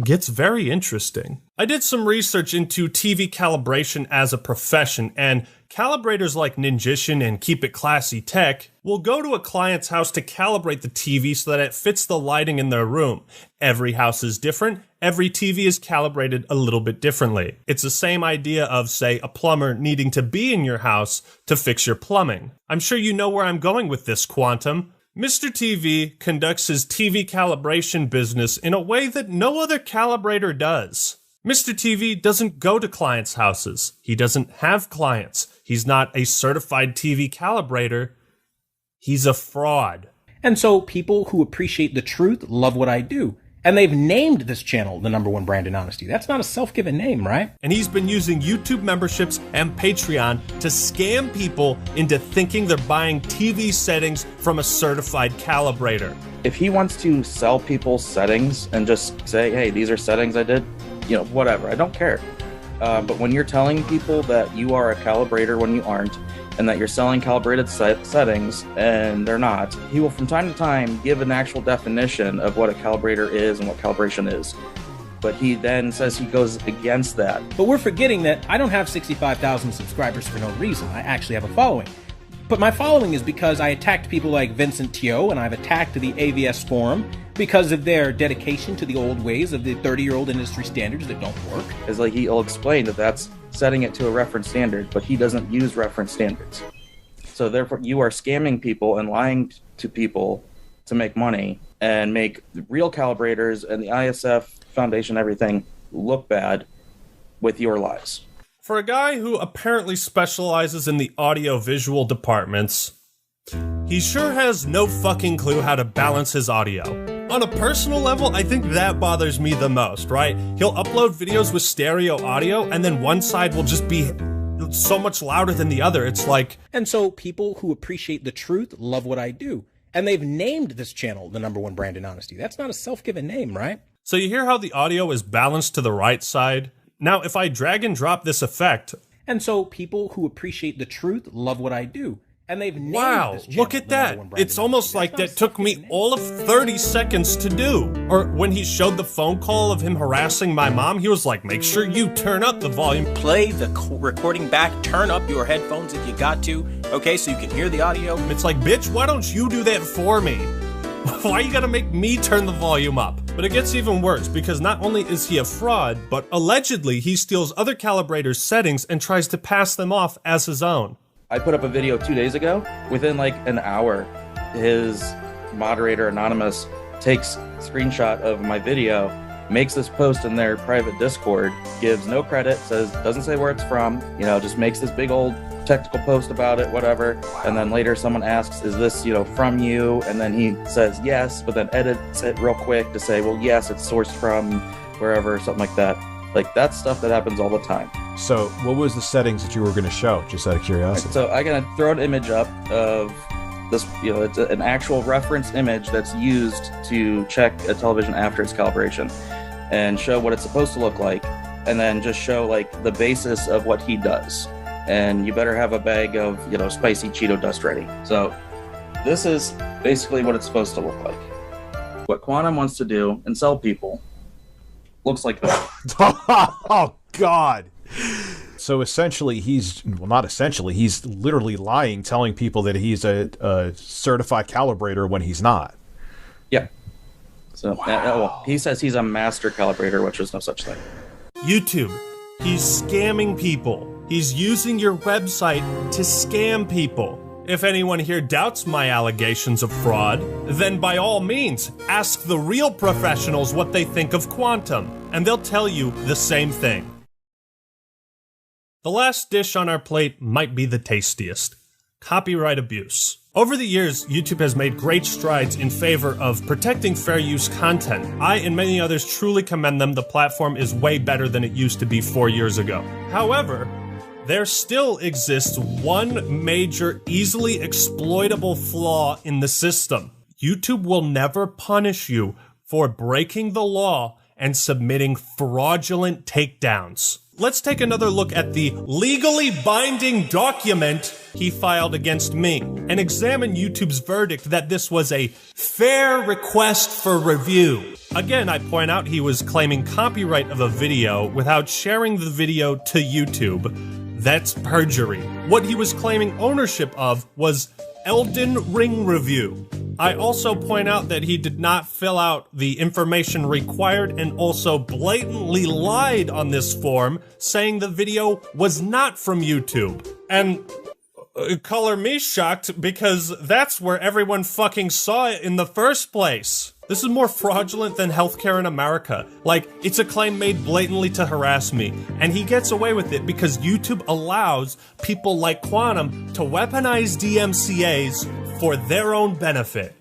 gets very interesting. I did some research into TV calibration as a profession, and calibrators like Ninjician and Keep It Classy Tech will go to a client's house to calibrate the TV so that it fits the lighting in their room. Every house is different. Every TV is calibrated a little bit differently. It's the same idea of, say, a plumber needing to be in your house to fix your plumbing. I'm sure you know where I'm going with this, Quantum. Mr. TV conducts his TV calibration business in a way that no other calibrator does. Mr. TV doesn't go to clients' houses. He doesn't have clients. He's not a certified TV calibrator. He's a fraud. And so people who appreciate the truth love what I do. And they've named this channel the #1 brand in honesty. That's not a self-given name, right? And he's been using YouTube memberships and Patreon to scam people into thinking they're buying TV settings from a certified calibrator. If he wants to sell people settings and just say, hey, these are settings I did, you know, whatever, I don't care. But when you're telling people that you are a calibrator when you aren't, and that you're selling calibrated settings and they're not, he will from time to time give an actual definition of what a calibrator is and what calibration is. But he then says he goes against that. But we're forgetting that I don't have 65,000 subscribers for no reason. I actually have a following. But my following is because I attacked people like Vincent Teo, and I've attacked the AVS forum because of their dedication to the old ways of the 30-year-old industry standards that don't work. It's like he'll explain that that's setting it to a reference standard, but he doesn't use reference standards. So therefore, you are scamming people and lying to people to make money and make the real calibrators and the ISF Foundation, everything, look bad with your lies. For a guy who apparently specializes in the audio-visual departments, he sure has no fucking clue how to balance his audio. On a personal level, I think that bothers me the most, right? He'll upload videos with stereo audio, and then one side will just be so much louder than the other. It's like... And so people who appreciate the truth love what I do. And they've named this channel the #1 brand in honesty. That's not a self-given name, right? So you hear how the audio is balanced to the right side? Now, if I drag and drop this effect... And so people who appreciate the truth love what I do. And they've named wow, look at that. It's almost like that took me all of 30 seconds to do. Or when he showed the phone call of him harassing my mom, he was like, make sure you turn up the volume. Play the recording back, turn up your headphones if you got to, okay, so you can hear the audio. It's like, bitch, why don't you do that for me? Why you gotta make me turn the volume up? But it gets even worse, because not only is he a fraud, but allegedly he steals other calibrators' settings and tries to pass them off as his own. I put up a video 2 days ago. Within like an hour, his moderator, Anonymous, takes a screenshot of my video, makes this post in their private Discord, gives no credit, says, doesn't say where it's from, you know, just makes this big old technical post about it, whatever. And then later someone asks, is this, you know, from you? And then he says yes, but then edits it real quick to say, well, yes, it's sourced from wherever, something like that. Like, that's stuff that happens all the time. So what was the settings that you were going to show, just out of curiosity? So I'm going to throw an image up of this, you know, it's an actual reference image that's used to check a television after its calibration and show what it's supposed to look like, and then just show like the basis of what he does. And you better have a bag of, you know, spicy Cheeto dust ready. So this is basically what it's supposed to look like. What Quantum wants to do and sell people looks like that. Oh, God. So essentially, he's literally lying, telling people that he's a certified calibrator when he's not. Yeah. So well, he says he's a master calibrator, which is no such thing. YouTube, he's scamming people. He's using your website to scam people. If anyone here doubts my allegations of fraud, then by all means, ask the real professionals what they think of Quantum, and they'll tell you the same thing. The last dish on our plate might be the tastiest: copyright abuse. Over the years, YouTube has made great strides in favor of protecting fair use content. I and many others truly commend them. The platform is way better than it used to be 4 years ago. However, there still exists one major, easily exploitable flaw in the system. YouTube will never punish you for breaking the law and submitting fraudulent takedowns. let's take another look at the legally binding document he filed against me and examine YouTube's verdict that this was a fair request for review. Again, I point out he was claiming copyright of a video without sharing the video to YouTube. That's perjury. What he was claiming ownership of was Elden Ring review. I also point out that he did not fill out the information required and also blatantly lied on this form, saying the video was not from YouTube. And color me shocked, because that's where everyone fucking saw it in the first place. This is more fraudulent than healthcare in America. Like, it's a claim made blatantly to harass me, and he gets away with it because YouTube allows people like Quantum to weaponize DMCAs for their own benefit.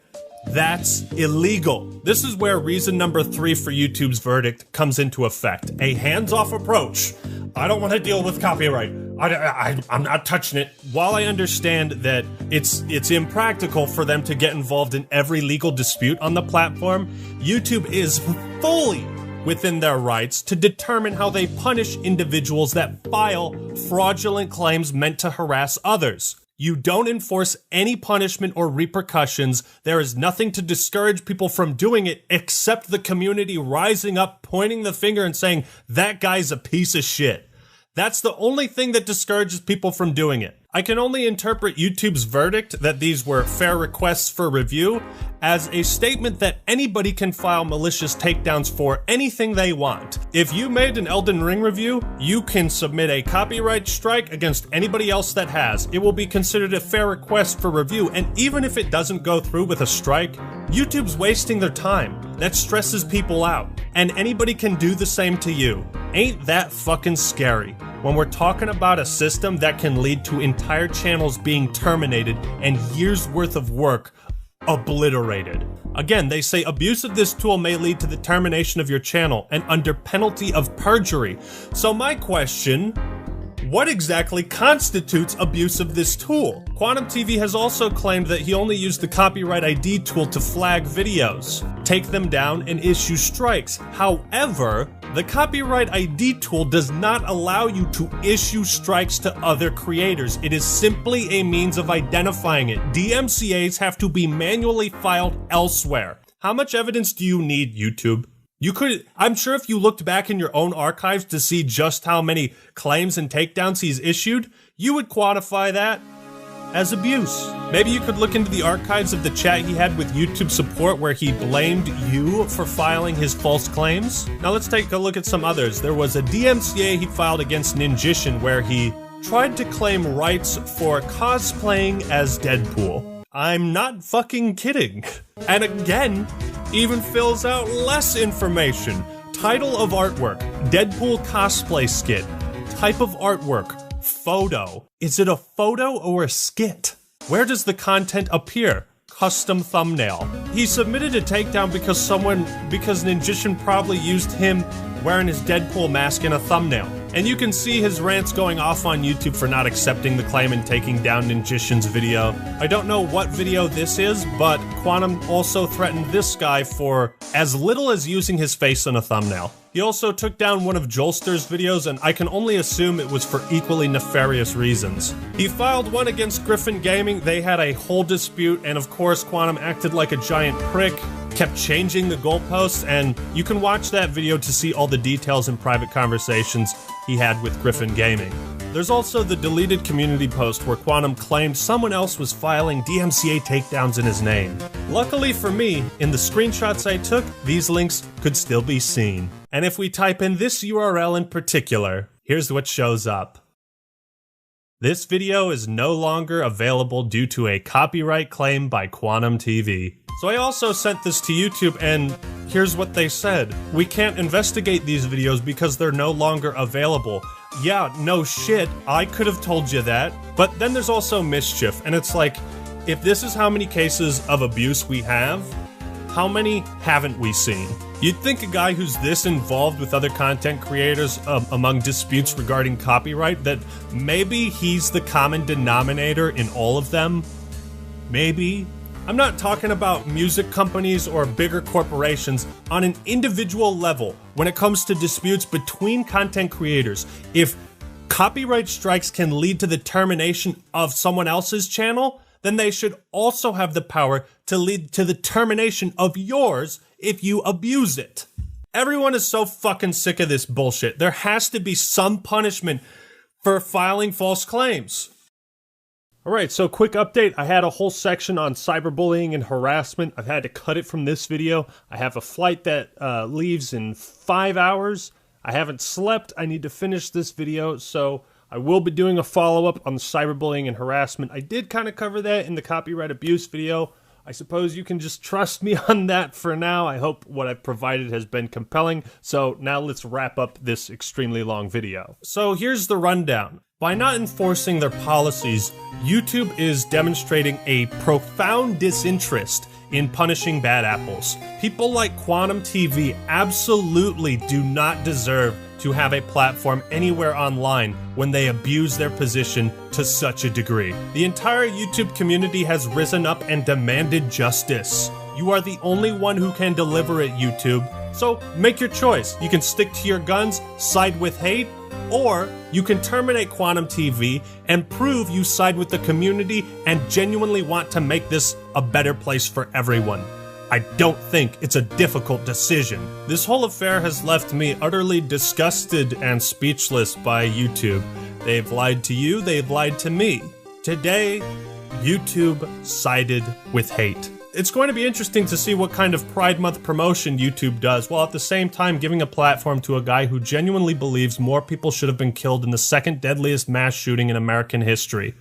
That's illegal. This is where reason number 3 for YouTube's verdict comes into effect. A hands-off approach. I don't want to deal with copyright. I'm not touching it. While I understand that it's impractical for them to get involved in every legal dispute on the platform, YouTube is fully within their rights to determine how they punish individuals that file fraudulent claims meant to harass others. You don't enforce any punishment or repercussions. There is nothing to discourage people from doing it except the community rising up, pointing the finger and saying, that guy's a piece of shit. That's the only thing that discourages people from doing it. I can only interpret YouTube's verdict that these were fair requests for review as a statement that anybody can file malicious takedowns for anything they want. If you made an Elden Ring review, you can submit a copyright strike against anybody else that has. It will be considered a fair request for review, and even if it doesn't go through with a strike, YouTube's wasting their time. That stresses people out, and anybody can do the same to you. Ain't that fucking scary? When we're talking about a system that can lead to entire channels being terminated and years worth of work obliterated. Again, they say abuse of this tool may lead to the termination of your channel and under penalty of perjury. So my question, what exactly constitutes abuse of this tool? Quantum TV has also claimed that he only used the copyright ID tool to flag videos, take them down, and issue strikes. However, the copyright ID tool does not allow you to issue strikes to other creators. It is simply a means of identifying it. DMCAs have to be manually filed elsewhere. How much evidence do you need, YouTube? I'm sure if you looked back in your own archives to see just how many claims and takedowns he's issued, you would quantify that as abuse. Maybe you could look into the archives of the chat he had with YouTube support where he blamed you for filing his false claims. Now let's take a look at some others. There was a DMCA he filed against Ninjishin where he tried to claim rights for cosplaying as Deadpool. I'm not fucking kidding. And again, even fills out less information. Title of artwork, Deadpool cosplay skit. Type of artwork, photo. Is it a photo or a skit? Where does the content appear? Custom thumbnail. He submitted a takedown because Ninjishin probably used him wearing his Deadpool mask in a thumbnail. And you can see his rants going off on YouTube for not accepting the claim and taking down Ninjishin's video. I don't know what video this is, but Quantum also threatened this guy for as little as using his face in a thumbnail. He also took down one of Jolster's videos, and I can only assume it was for equally nefarious reasons. He filed one against Griffin Gaming. They had a whole dispute, and of course Quantum acted like a giant prick, kept changing the goalposts, and you can watch that video to see all the details and private conversations he had with Griffin Gaming. There's also the deleted community post where Quantum claimed someone else was filing DMCA takedowns in his name. Luckily for me, in the screenshots I took, these links could still be seen. And if we type in this URL in particular, here's what shows up. This video is no longer available due to a copyright claim by Quantum TV. So I also sent this to YouTube, and here's what they said. We can't investigate these videos because they're no longer available. Yeah, no shit, I could have told you that. But then there's also mischief, and it's like, if this is how many cases of abuse we have, how many haven't we seen? You'd think a guy who's this involved with other content creators among disputes regarding copyright, that maybe he's the common denominator in all of them. Maybe. I'm not talking about music companies or bigger corporations. On an individual level, when it comes to disputes between content creators, if copyright strikes can lead to the termination of someone else's channel, then they should also have the power to lead to the termination of yours if you abuse it. Everyone is so fucking sick of this bullshit. There has to be some punishment for filing false claims. Alright, so quick update. I had a whole section on cyberbullying and harassment. I've had to cut it from this video. I have a flight that leaves in 5 hours. I haven't slept. I need to finish this video, so I will be doing a follow-up on the cyberbullying and harassment. I did kind of cover that in the copyright abuse video. I suppose you can just trust me on that for now. I hope what I've provided has been compelling. So now let's wrap up this extremely long video. So here's the rundown. By not enforcing their policies, YouTube is demonstrating a profound disinterest in punishing bad apples. People like Quantam TV absolutely do not deserve to have a platform anywhere online when they abuse their position to such a degree. The entire YouTube community has risen up and demanded justice. You are the only one who can deliver it, YouTube. So make your choice. You can stick to your guns, side with hate, or you can terminate Quantam TV and prove you side with the community and genuinely want to make this a better place for everyone. I don't think it's a difficult decision. This whole affair has left me utterly disgusted and speechless by YouTube. They've lied to you, they've lied to me. Today, YouTube sided with hate. It's going to be interesting to see what kind of Pride Month promotion YouTube does, while at the same time giving a platform to a guy who genuinely believes more people should have been killed in the second deadliest mass shooting in American history.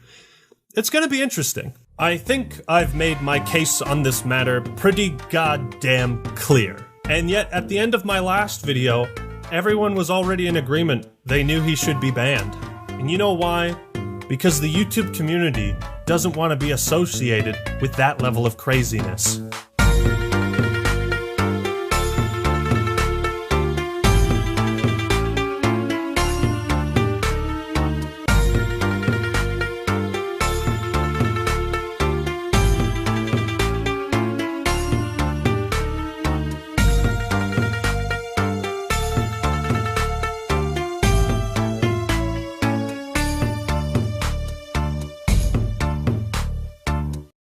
It's going to be interesting. I think I've made my case on this matter pretty goddamn clear. And yet, at the end of my last video, everyone was already in agreement. They knew he should be banned. And you know why? Because the YouTube community doesn't want to be associated with that level of craziness.